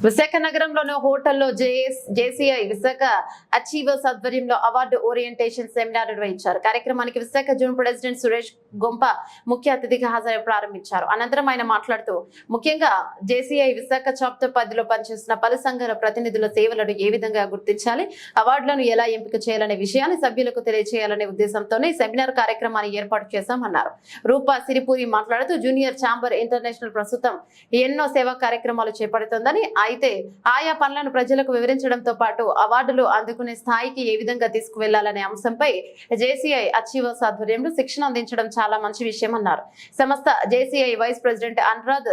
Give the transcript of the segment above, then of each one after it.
విశాఖ నగరంలోని హోటల్లో JCI Visakha achievers ఆధ్వర్యంలో అవార్డు ఓరియంటేషన్ సెమినార్ నిర్వహించారు. కార్యక్రమానికి విశాఖ జోన్ ప్రెసిడెంట్ సురేష్ గొంప ముఖ్య అతిథిగా హాజరై ప్రారంభించారు. అనంతరం ఆయన మాట్లాడుతూ ముఖ్యంగా జేసీఐ విశాఖ చాప్టర్ 10లో పనిచేసిన పలు సంఘాల ప్రతినిధుల సేవలను ఏ విధంగా గుర్తించాలి, అవార్డులను ఎలా ఎంపిక చేయాలనే విషయాన్ని సభ్యులకు తెలియజేయాలనే ఉద్దేశంతోనే సెమినార్ కార్యక్రమాన్ని ఏర్పాటు చేశామన్నారు. రూపా సిరిపూరి మాట్లాడుతూ జూనియర్ ఛాంబర్ ఇంటర్నేషనల్ ప్రస్తుతం ఎన్నో సేవా కార్యక్రమాలు చేపడుతోందని, అయితే ఆయా పనులను ప్రజలకు వివరించడంతో పాటు అవార్డులు అందుకునే స్థాయికి ఏ విధంగా తీసుకువెళ్లాలనే అంశంపై జేసీఐ అచీవర్స్ ఆధ్వర్యంలో శిక్షణ అందించడం చాలా మంచి విషయం అన్నారు. సంస్థ జేసీఐ వైస్ ప్రెసిడెంట్ అనురాధ్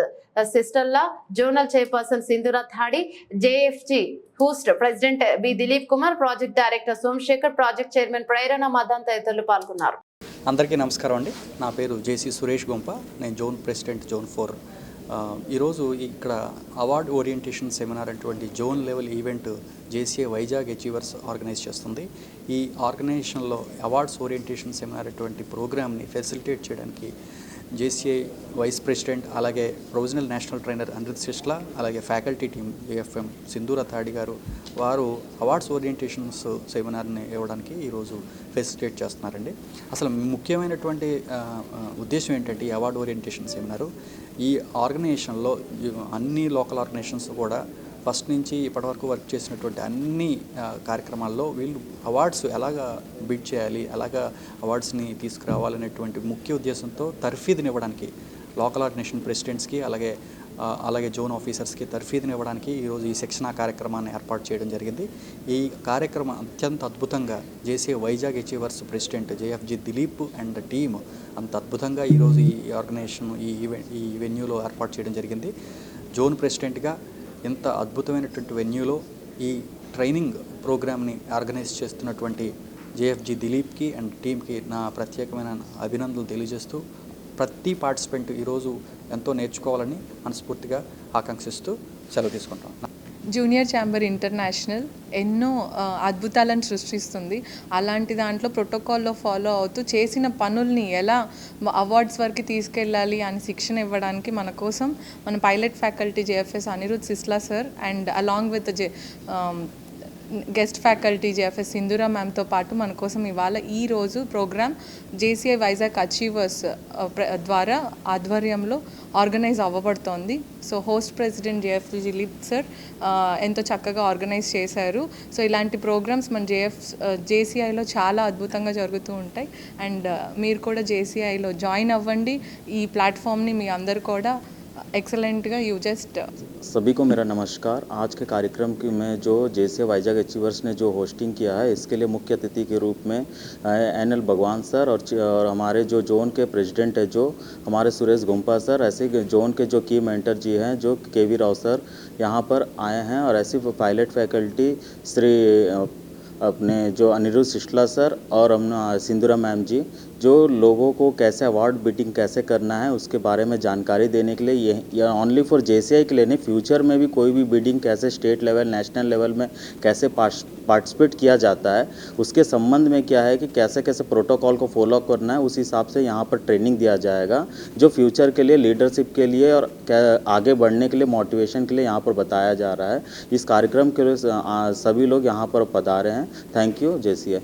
సిస్టర్లా, zonal chairperson Sindhura Thadi, JFG host president B Dilip Kumar, project director Somashekar, project chairman Prerana Madan తదితరులు పాల్గొన్నారు. అందరికీ నమస్కారం అండి. నా పేరు జేసీ సురేష్ గొంప. నేను జోన్ ప్రెసిడెంట్ జోన్ 4. ఈరోజు ఇక్కడ అవార్డ్ ఓరియంటేషన్ సెమినార్ అటువంటి zone level event JCI Vizag achievers organise చేస్తుంది. ఈ ఆర్గనైజేషన్లో అవార్డ్స్ ఓరియంటేషన్ సెమినార్ అటువంటి ప్రోగ్రామ్ని ఫెసిలిటేట్ చేయడానికి జేసీఐ వైస్ ప్రెసిడెంట్, అలాగే ప్రొవిజనల్ నేషనల్ ట్రైనర్ అనురాధ్ సిస్టర్లా, అలాగే ఫ్యాకల్టీ టీమ్ ఏఎఫ్ఎం సింధూరా థాడి గారు వారు అవార్డ్స్ ఓరియంటేషన్స్ సెమినార్ని ఇవ్వడానికి ఈరోజు ఫెసిలిటేట్ చేస్తున్నారండి. అసలు ముఖ్యమైనటువంటి ఉద్దేశం ఏంటంటే ఈ అవార్డ్ ఓరియంటేషన్ సెమినారు, ఈ ఆర్గనైజేషన్లో అన్ని లోకల్ ఆర్గనైజేషన్స్ కూడా ఫస్ట్ నుంచి ఇప్పటివరకు వర్క్ చేసినటువంటి అన్ని కార్యక్రమాల్లో వీళ్ళు అవార్డ్స్ ఎలాగా బిడ్ చేయాలి, ఎలాగా అవార్డ్స్ని తీసుకురావాలనేటువంటి ముఖ్య ఉద్దేశంతో తర్ఫీదునివ్వడానికి లోకల్ ఆర్గనైజేషన్ ప్రెసిడెంట్స్కి అలాగే జోన్ ఆఫీసర్స్కి తర్ఫీదునివ్వడానికి ఈరోజు ఈ శిక్షణా కార్యక్రమాన్ని ఏర్పాటు చేయడం జరిగింది. ఈ కార్యక్రమం అత్యంత అద్భుతంగా JCI Vizag achievers president JFG Dilip and team అంత అద్భుతంగా ఈరోజు ఈ ఆర్గనైజేషన్ ఈ వెన్యూలో ఏర్పాటు చేయడం జరిగింది. జోన్ ప్రెసిడెంట్గా ఇంత అద్భుతమైనటువంటి వెన్యూలో ఈ ట్రైనింగ్ ప్రోగ్రామ్ని ఆర్గనైజ్ చేస్తున్నటువంటి జేఎఫ్జీ దిలీప్కి అండ్ టీమ్కి నా ప్రత్యేకమైన అభినందనలు తెలియజేస్తూ ప్రతి పార్టిసిపెంట్ ఈరోజు ఎంతో నేర్చుకోవాలని మనస్ఫూర్తిగా ఆకాంక్షిస్తూ సెలవు తీసుకుంటాం. జూనియర్ ఛాంబర్ ఇంటర్నేషనల్ ఎన్నో అద్భుతాలను సృష్టిస్తుంది. అలాంటి దాంట్లో ప్రోటోకాల్లో ఫాలో అవుతూ చేసిన పనుల్ని ఎలా అవార్డ్స్ వరకు తీసుకెళ్ళాలి అని శిక్షణ ఇవ్వడానికి మన కోసం మన pilot faculty JFS Anirudh Sisla sir and along with guest faculty JFS Sindhura మ్యామ్తో పాటు మన కోసం ఇవాళ ఈరోజు ప్రోగ్రామ్ జేసీఐ వైజాగ్ అచీవర్స్ ద్వారా ఆధ్వర్యంలో ఆర్గనైజ్ అవ్వబడుతోంది. So host president JFG Dilip sir ఎంతో చక్కగా ఆర్గనైజ్ చేశారు. సో ఇలాంటి ప్రోగ్రామ్స్ మన జేసీఐలో చాలా అద్భుతంగా జరుగుతూ ఉంటాయి. అండ్ మీరు కూడా జేసీఐలో జాయిన్ అవ్వండి. ఈ ప్లాట్ఫామ్ని మీ అందరు కూడా एक्सेलेंट का यू जस्ट सभी को मेरा नमस्कार। आज के कार्यक्रम की में जो जैसे वाइजैग अचीवर्स ने जो होस्टिंग किया है, इसके लिए मुख्य अतिथि के रूप में एनएल भगवान सर और हमारे जो जोन के प्रेसिडेंट है जो हमारे सुरेश गोंपा सर, ऐसे जोन के जो की मेंटर जी हैं जो केवी राव सर यहाँ पर आए हैं, और ऐसी पायलट फैकल्टी श्री अपने जो अनिरुद्ध सिस्टला सर और हम सिंधूरा मैम जी जो लोगों को कैसे अवार्ड बिडिंग कैसे करना है उसके बारे में जानकारी देने के लिए ये ओनली फॉर जेसीआई के लिए नहीं, फ्यूचर में भी कोई भी बिडिंग कैसे स्टेट लेवल नेशनल लेवल में कैसे पार्टिसिपेट किया जाता है उसके संबंध में क्या है कि कैसे कैसे प्रोटोकॉल को फॉलो करना है, उस हिसाब से यहाँ पर ट्रेनिंग दिया जाएगा जो फ्यूचर के लिए लीडरशिप के लिए और आगे बढ़ने के लिए मोटिवेशन के लिए यहाँ पर बताया जा रहा है। इस कार्यक्रम के लिए सभी लोग यहाँ पर पधारे हैं। Thank you JCI.